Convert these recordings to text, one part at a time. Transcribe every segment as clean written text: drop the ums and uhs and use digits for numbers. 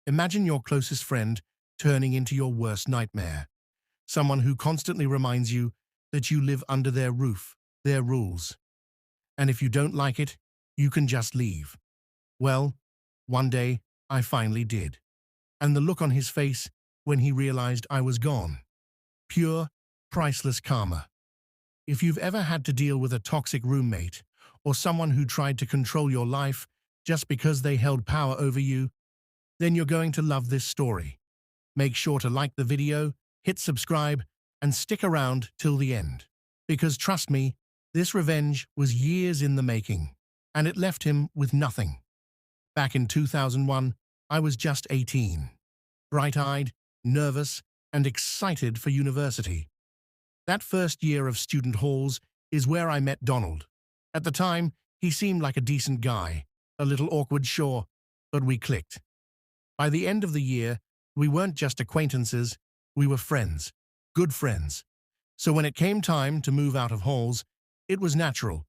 Imagine your closest friend turning into your worst nightmare. Someone who constantly reminds you that you live under their roof, their rules. And if you don't like it, you can just leave. Well, one day, I finally did. And the look on his face when he realized I was gone. Pure, priceless karma. If you've ever had to deal with a toxic roommate or someone who tried to control your life just because they held power over you, then you're going to love this story. Make sure to like the video, hit subscribe, and stick around till the end. Because trust me, this revenge was years in the making, and it left him with nothing. Back in 2001, I was just 18. Bright-eyed, nervous, and excited for university. That first year of student halls is where I met Donald. At the time, he seemed like a decent guy, a little awkward, sure, but we clicked. By the end of the year, we weren't just acquaintances, we were friends, good friends. So when it came time to move out of halls, it was natural.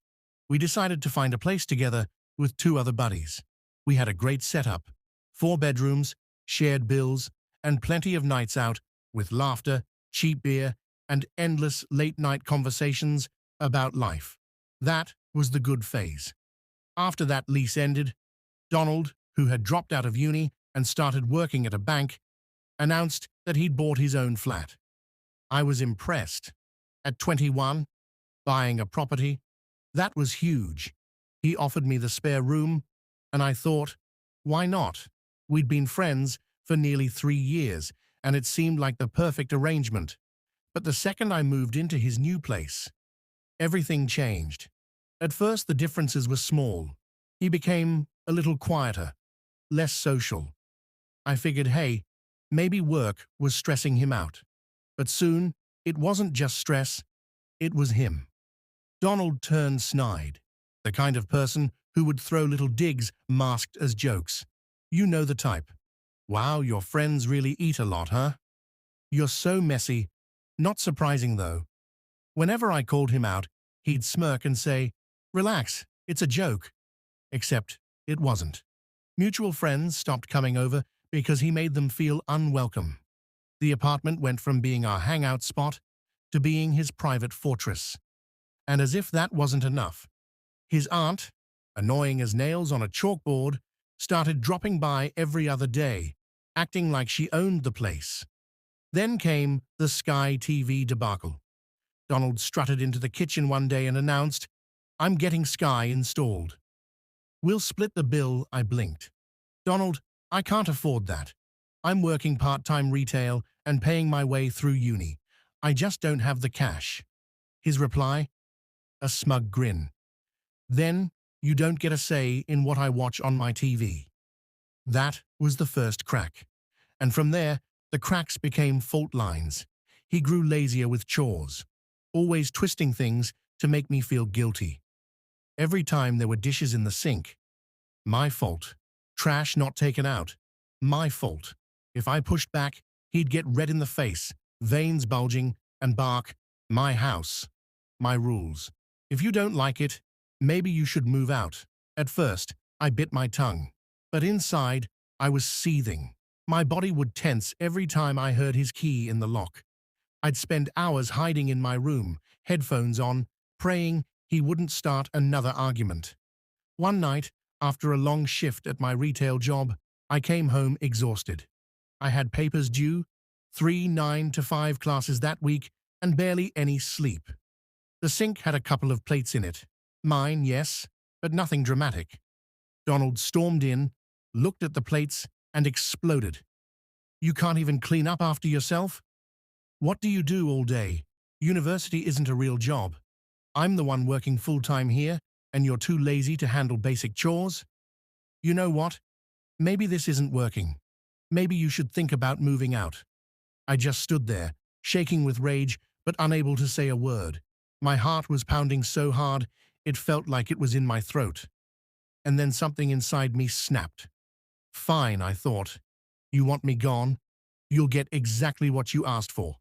We decided to find a place together with two other buddies. We had a great setup, 4 bedrooms, shared bills, and plenty of nights out with laughter, cheap beer, and endless late-night conversations about life. That was the good phase. After that lease ended, Donald, who had dropped out of uni and started working at a bank, announced that he'd bought his own flat. I was impressed. At 21, buying a property, that was huge. He offered me the spare room, and I thought, why not? We'd been friends for nearly 3 years, and it seemed like the perfect arrangement. But the second I moved into his new place, everything changed. At first, the differences were small. He became a little quieter, less social. I figured, hey, maybe work was stressing him out. But soon, it wasn't just stress, it was him. Donald turned snide, the kind of person who would throw little digs masked as jokes. You know the type. Wow, your friends really eat a lot, huh? You're so messy. Not surprising, though. Whenever I called him out, he'd smirk and say, relax, it's a joke. Except it wasn't. Mutual friends stopped coming over because he made them feel unwelcome. The apartment went from being our hangout spot to being his private fortress. And as if that wasn't enough, his aunt, annoying as nails on a chalkboard, started dropping by every other day, acting like she owned the place. Then came the Sky TV debacle. Donald strutted into the kitchen one day and announced, I'm getting Sky installed. We'll split the bill, I blinked. Donald, I can't afford that. I'm working part-time retail and paying my way through uni. I just don't have the cash. His reply? A smug grin. Then, you don't get a say in what I watch on my TV. That was the first crack. And from there, the cracks became fault lines. He grew lazier with chores, always twisting things to make me feel guilty. Every time there were dishes in the sink, my fault. Trash not taken out, my fault. If I pushed back, he'd get red in the face, veins bulging, and bark, my house, my rules. If you don't like it, maybe you should move out. At first, I bit my tongue, but inside, I was seething. My body would tense every time I heard his key in the lock. I'd spend hours hiding in my room, headphones on, praying he wouldn't start another argument. One night, after a long shift at my retail job, I came home exhausted. I had papers due, 3 9-to-5 classes that week, and barely any sleep. The sink had a couple of plates in it. Mine, yes, but nothing dramatic. Donald stormed in, looked at the plates, and exploded. You can't even clean up after yourself? What do you do all day? University isn't a real job. I'm the one working full-time here, and you're too lazy to handle basic chores? You know what? Maybe this isn't working. Maybe you should think about moving out. I just stood there, shaking with rage, but unable to say a word. My heart was pounding so hard, it felt like it was in my throat. And then something inside me snapped. Fine, I thought. You want me gone? You'll get exactly what you asked for.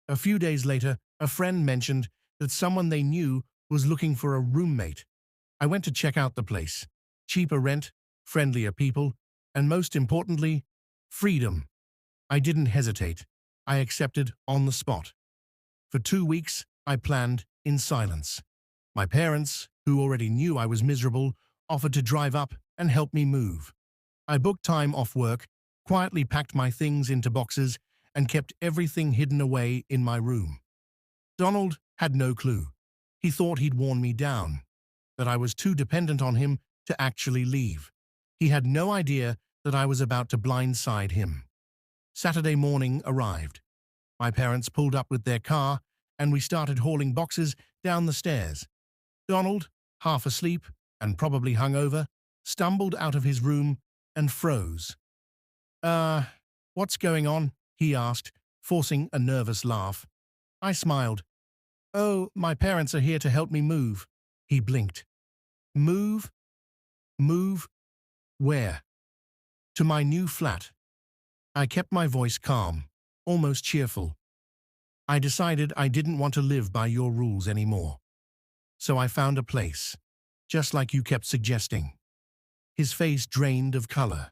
A few days later, a friend mentioned that someone they knew was looking for a roommate. I went to check out the place. Cheaper rent, friendlier people, and most importantly, Freedom. I didn't hesitate. I accepted on the spot. For 2 weeks, I planned in silence. My parents, who already knew I was miserable, offered to drive up and help me move. I booked time off work, quietly packed my things into boxes, and kept everything hidden away in my room. Donald had no clue. He thought he'd worn me down, that I was too dependent on him to actually leave. He had no idea that I was about to blindside him. Saturday morning arrived. My parents pulled up with their car, and we started hauling boxes down the stairs. Donald, half asleep and probably hungover, stumbled out of his room and froze. What's going on?" he asked, forcing a nervous laugh. I smiled. "Oh, my parents are here to help me move." He blinked. "Move? Move? Where?" "To my new flat." I kept my voice calm, almost cheerful. "I decided I didn't want to live by your rules anymore. So I found a place, just like you kept suggesting." His face drained of color.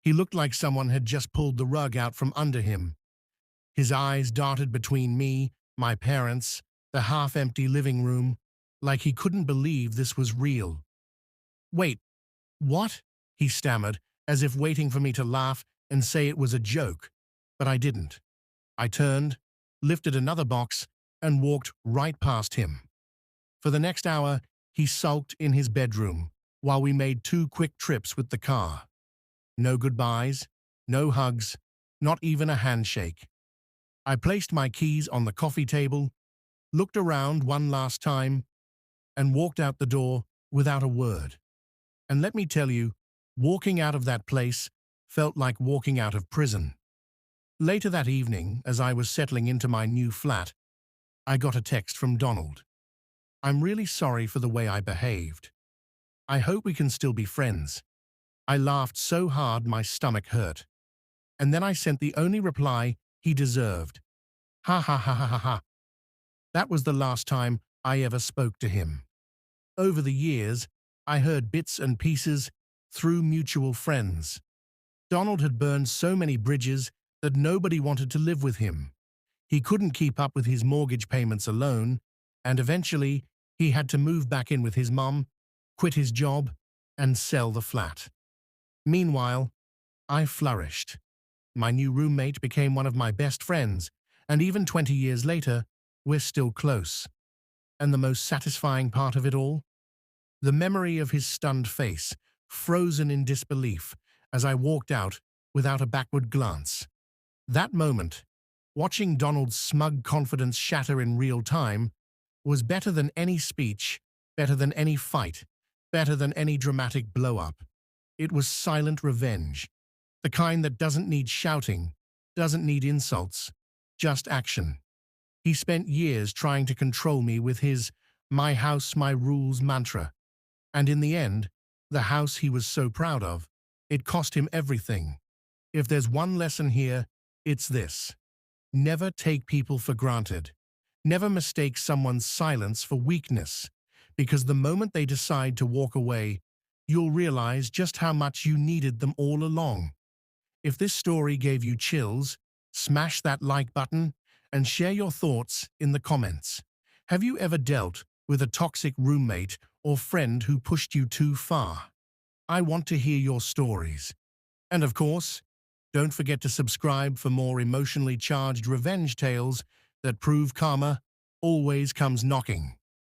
He looked like someone had just pulled the rug out from under him. His eyes darted between me, my parents, the half-empty living room, like he couldn't believe this was real. "Wait, what?" he stammered, as if waiting for me to laugh and say it was a joke. But I didn't. I turned, lifted another box, and walked right past him. For the next hour, he sulked in his bedroom, while we made 2 quick trips with the car. No goodbyes, no hugs, not even a handshake. I placed my keys on the coffee table, looked around one last time, and walked out the door without a word. And let me tell you, walking out of that place felt like walking out of prison. Later that evening, as I was settling into my new flat, I got a text from Donald. "I'm really sorry for the way I behaved. I hope we can still be friends." I laughed so hard my stomach hurt. And then I sent the only reply he deserved. "Ha ha ha ha ha ha." That was the last time I ever spoke to him. Over the years, I heard bits and pieces through mutual friends. Donald had burned so many bridges that nobody wanted to live with him. He couldn't keep up with his mortgage payments alone, and eventually he had to move back in with his mum, quit his job, and sell the flat. Meanwhile, I flourished. My new roommate became one of my best friends, and even 20 years later, we're still close. And the most satisfying part of it all? The memory of his stunned face, frozen in disbelief, as I walked out without a backward glance. That moment, watching Donald's smug confidence shatter in real time, was better than any speech, better than any fight, better than any dramatic blow-up. It was silent revenge, the kind that doesn't need shouting, doesn't need insults, just action. He spent years trying to control me with his "my house, my rules" mantra. And in the end, the house he was so proud of, it cost him everything. If there's one lesson here, it's this. Never take people for granted. Never mistake someone's silence for weakness, because the moment they decide to walk away, you'll realize just how much you needed them all along. If this story gave you chills, smash that like button and share your thoughts in the comments. Have you ever dealt with a toxic roommate or friend who pushed you too far? I want to hear your stories. And of course, don't forget to subscribe for more emotionally charged revenge tales that prove karma always comes knocking.